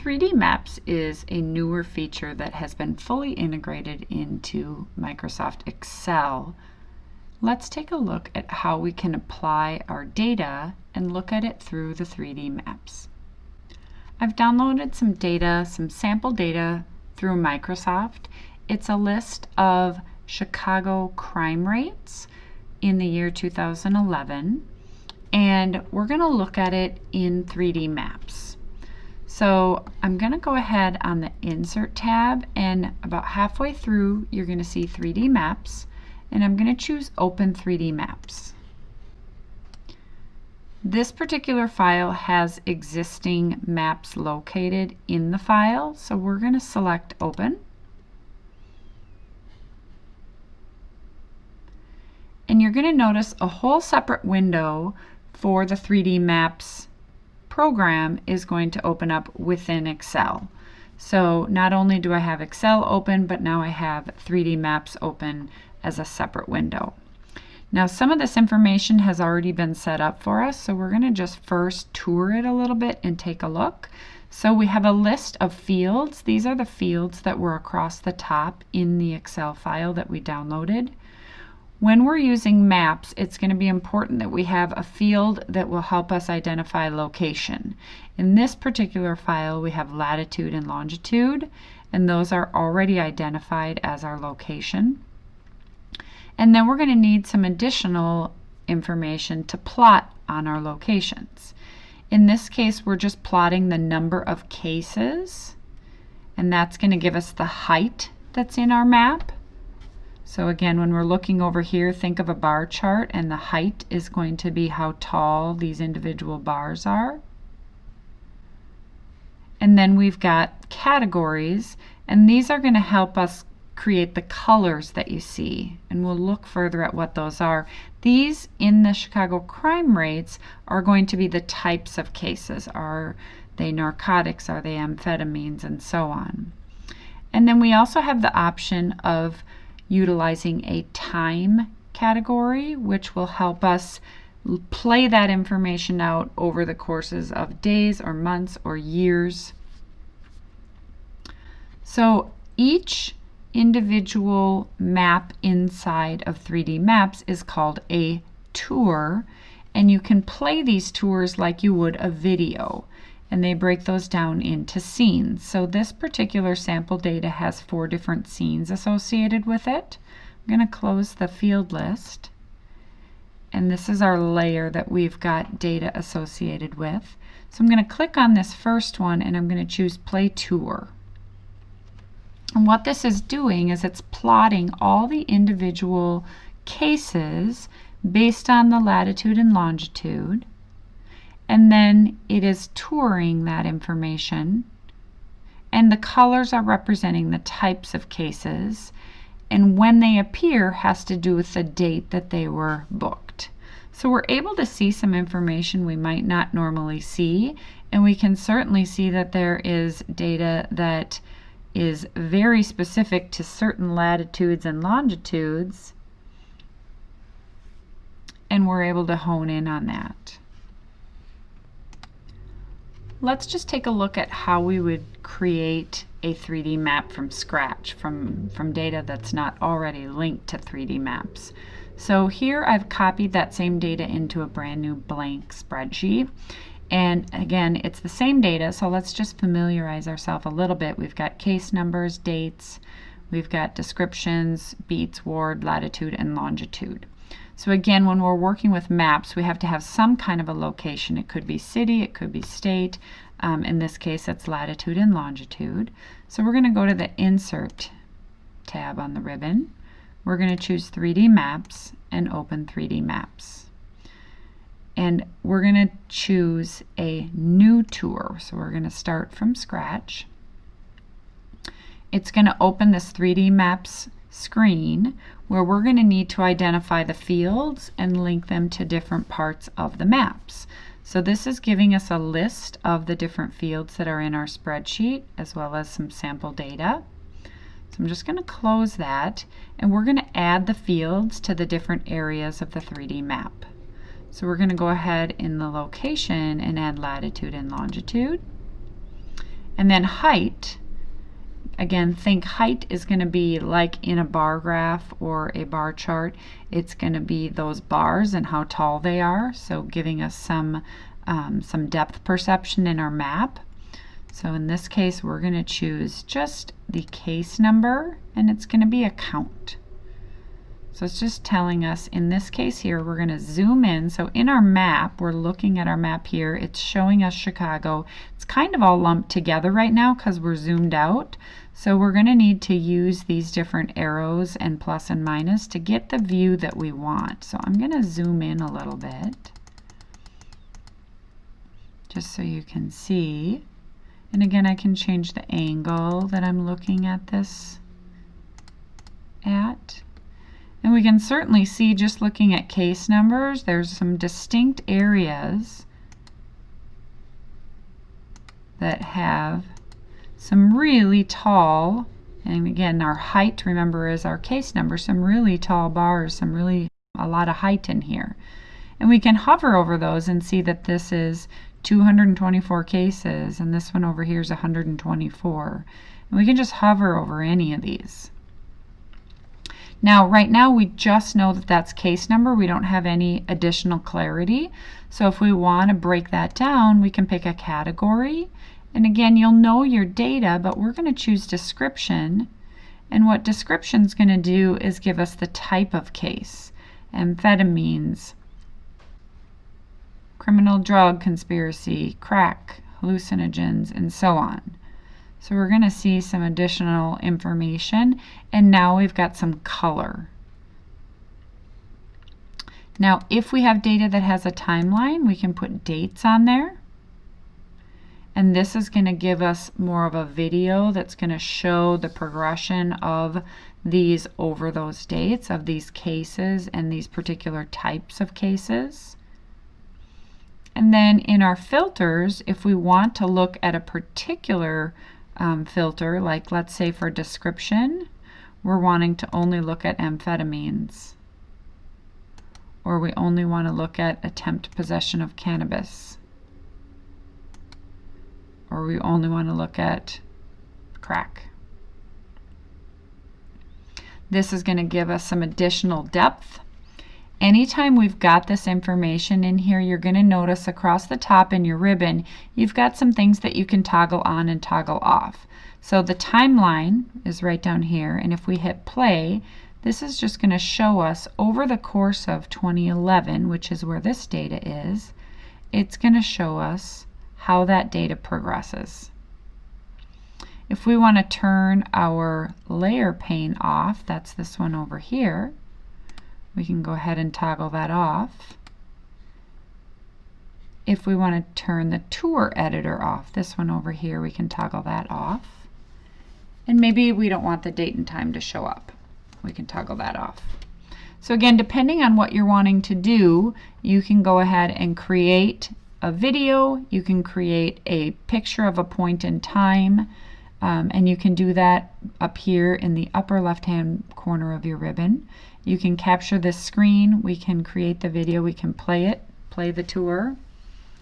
3D Maps is a newer feature that has been fully integrated into Microsoft Excel. Let's take a look at how we can apply our data and look at it through the 3D maps. I've downloaded some data, some sample data through Microsoft. It's a list of Chicago crime rates in the year 2011, and we're going to look at it in 3D maps. So I'm going to go ahead on the Insert tab, and about halfway through you're going to see 3D maps, and I'm going to choose Open 3D Maps. This particular file has existing maps located in the file, so we're going to select Open. And you're going to notice a whole separate window for the 3D Maps program is going to open up within Excel. So not only do I have Excel open, but now I have 3D Maps open as a separate window. Now some of this information has already been set up for us, so we're going to just first tour it a little bit and take a look. So we have a list of fields. These are the fields that were across the top in the Excel file that we downloaded. When we're using maps, it's going to be important that we have a field that will help us identify location. In this particular file, we have latitude and longitude, and those are already identified as our location. And then we're going to need some additional information to plot on our locations. In this case, we're just plotting the number of cases, and that's going to give us the height that's in our map. So again, when we're looking over here, think of a bar chart, and the height is going to be how tall these individual bars are. And then we've got categories, and these are going to help us create the colors that you see, and we'll look further at what those are. These in the Chicago crime rates are going to be the types of cases. Are they narcotics? Are they amphetamines? And so on. And then we also have the option of utilizing a time category, which will help us play that information out over the courses of days or months or years. So each individual map inside of 3D Maps is called a tour, and you can play these tours like you would a video, and they break those down into scenes. So this particular sample data has 4 different scenes associated with it. I'm going to close the field list, and this is our layer that we've got data associated with. So I'm going to click on this first one, and I'm going to choose Play Tour. And what this is doing is it's plotting all the individual cases based on the latitude and longitude, and then it is touring that information, and the colors are representing the types of cases, and when they appear has to do with the date that they were booked. So we're able to see some information we might not normally see, and we can certainly see that there is data that is very specific to certain latitudes and longitudes, and we're able to hone in on that. Let's just take a look at how we would create a 3D map from scratch, from data that's not already linked to 3D maps. So here I've copied that same data into a brand new blank spreadsheet. And again, it's the same data, so let's just familiarize ourselves a little bit. We've got case numbers, dates, we've got descriptions, beats, ward, latitude, and longitude. So again, when we're working with maps, we have to have some kind of a location. It could be city, it could be state. In this case, it's latitude and longitude. So we're going to go to the Insert tab on the ribbon. We're going to choose 3D Maps and open 3D Maps. And we're going to choose a new tour. So we're going to start from scratch. It's going to open this 3D Maps screen where we're going to need to identify the fields and link them to different parts of the maps. So this is giving us a list of the different fields that are in our spreadsheet, as well as some sample data. So I'm just going to close that, and we're going to add the fields to the different areas of the 3D map. So we're going to go ahead in the location and add latitude and longitude. And then height, again, think height is going to be like in a bar graph or a bar chart. It's going to be those bars and how tall they are, so giving us some depth perception in our map. So in this case, we're going to choose just the case number, and it's going to be a count. So it's just telling us, in this case here, we're going to zoom in. So in our map, we're looking at our map here. It's showing us Chicago. It's kind of all lumped together right now because we're zoomed out. So we're going to need to use these different arrows and plus and minus to get the view that we want. So I'm going to zoom in a little bit, just so you can see. And again, I can change the angle that I'm looking at this at. And we can certainly see, just looking at case numbers, there's some distinct areas that have some really tall, and again, our height, remember, is our case number, some really tall bars, a lot of height in here. And we can hover over those and see that this is 224 cases, and this one over here is 124. And we can just hover over any of these. Now, right now, we just know that that's case number. We don't have any additional clarity. So if we want to break that down, we can pick a category. And again, you'll know your data, but we're going to choose description. And what description is going to do is give us the type of case: amphetamines, criminal drug conspiracy, crack, hallucinogens, and so on. So we're going to see some additional information, and now we've got some color. Now, if we have data that has a timeline, we can put dates on there. And this is going to give us more of a video that's going to show the progression of these over those dates, of these cases and these particular types of cases. And then in our filters, if we want to look at a particular filter, like let's say for description, we're wanting to only look at amphetamines, or we only want to look at attempt possession of cannabis, or we only want to look at crack. This is going to give us some additional depth. Anytime we've got this information in here, you're going to notice across the top in your ribbon, you've got some things that you can toggle on and toggle off. So the timeline is right down here, and if we hit play, this is just going to show us over the course of 2011, which is where this data is, it's going to show us how that data progresses. If we want to turn our layer pane off, that's this one over here, we can go ahead and toggle that off. If we want to turn the tour editor off, this one over here, we can toggle that off. And maybe we don't want the date and time to show up. We can toggle that off. So again, depending on what you're wanting to do, you can go ahead and create a video, you can create a picture of a point in time, and you can do that up here in the upper left-hand corner of your ribbon. You can capture this screen, we can create the video, we can play it, play the tour.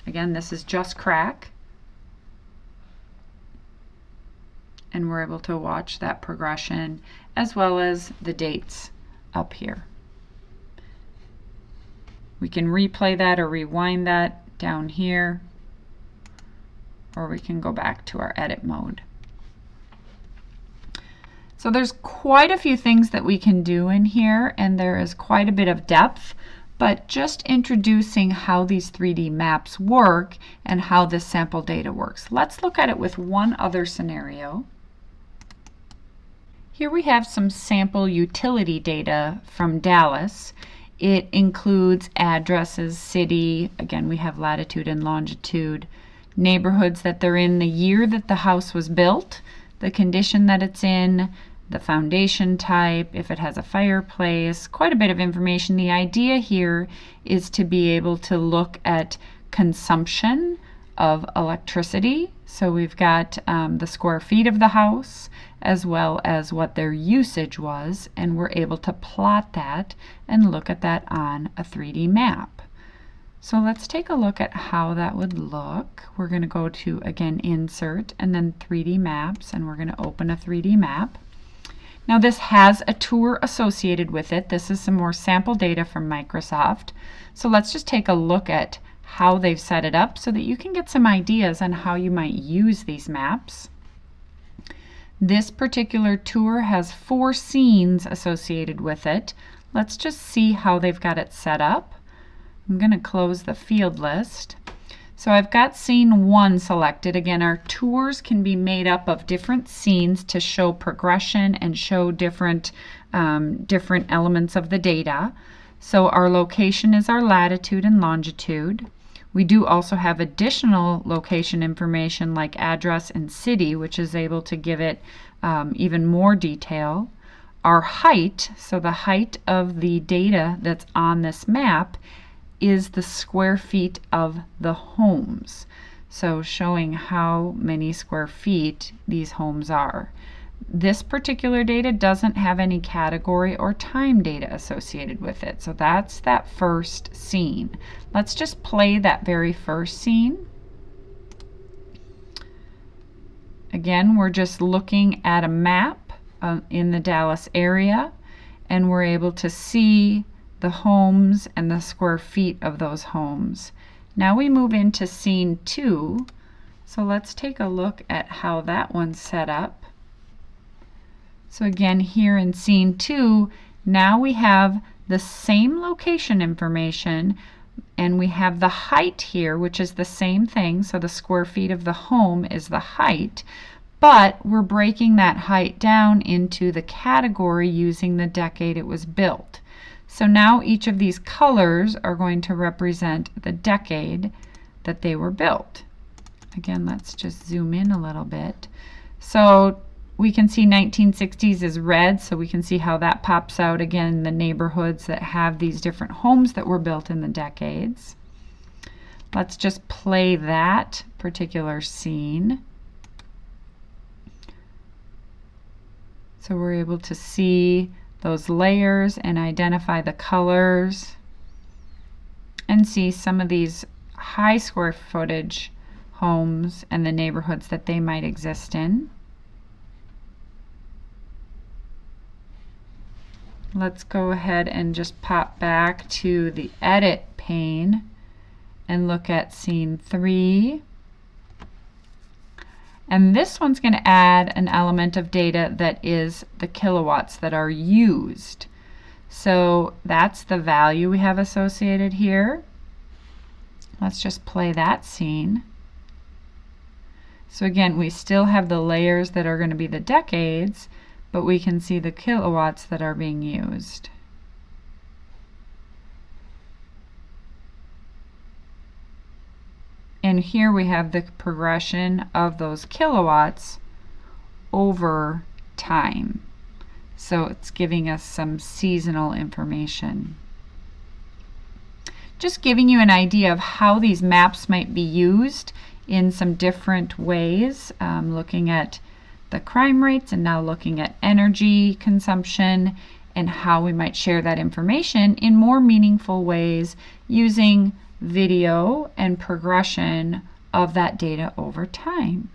Again, this is just crack. And we're able to watch that progression as well as the dates up here. We can replay that or rewind that down here, or we can go back to our edit mode. So there's quite a few things that we can do in here, and there is quite a bit of depth, but just introducing how these 3D maps work and how this sample data works. Let's look at it with one other scenario. Here we have some sample utility data from Dallas. It includes addresses, city, again we have latitude and longitude, neighborhoods that they're in, the year that the house was built, the condition that it's in, the foundation type, if it has a fireplace, quite a bit of information. The idea here is to be able to look at consumption of electricity. So we've got the square feet of the house as well as what their usage was, and we're able to plot that and look at that on a 3D map. So let's take a look at how that would look. We're going to go to, again, Insert and then 3D Maps, and we're going to open a 3D map. Now this has a tour associated with it. This is some more sample data from Microsoft. So let's just take a look at how they've set it up so that you can get some ideas on how you might use these maps. This particular tour has 4 scenes associated with it. Let's just see how they've got it set up. I'm going to close the field list. So I've got scene 1 selected. Again, our tours can be made up of different scenes to show progression and show different elements of the data. So our location is our latitude and longitude. We do also have additional location information like address and city, which is able to give it even more detail. Our height, so the height of the data that's on this map, is the square feet of the homes. So showing how many square feet these homes are. This particular data doesn't have any category or time data associated with it. So that's that first scene. Let's just play that very first scene. Again, we're just looking at a map in the Dallas area, and we're able to see the homes and the square feet of those homes. Now we move into scene 2. So let's take a look at how that one's set up. So again, here in scene 2, now we have the same location information, and we have the height here, which is the same thing. So the square feet of the home is the height, but we're breaking that height down into the category using the decade it was built. So now each of these colors are going to represent the decade that they were built. Again, let's just zoom in a little bit. So we can see 1960s is red, so we can see how that pops out again in the neighborhoods that have these different homes that were built in the decades. Let's just play that particular scene. So we're able to see those layers and identify the colors and see some of these high square footage homes and the neighborhoods that they might exist in. Let's go ahead and just pop back to the edit pane and look at scene 3. And this one's going to add an element of data that is the kilowatts that are used. So that's the value we have associated here. Let's just play that scene. So again, we still have the layers that are going to be the decades, but we can see the kilowatts that are being used. And here we have the progression of those kilowatts over time. So it's giving us some seasonal information. Just giving you an idea of how these maps might be used in some different ways, looking at the crime rates and now looking at energy consumption and how we might share that information in more meaningful ways using video and progression of that data over time.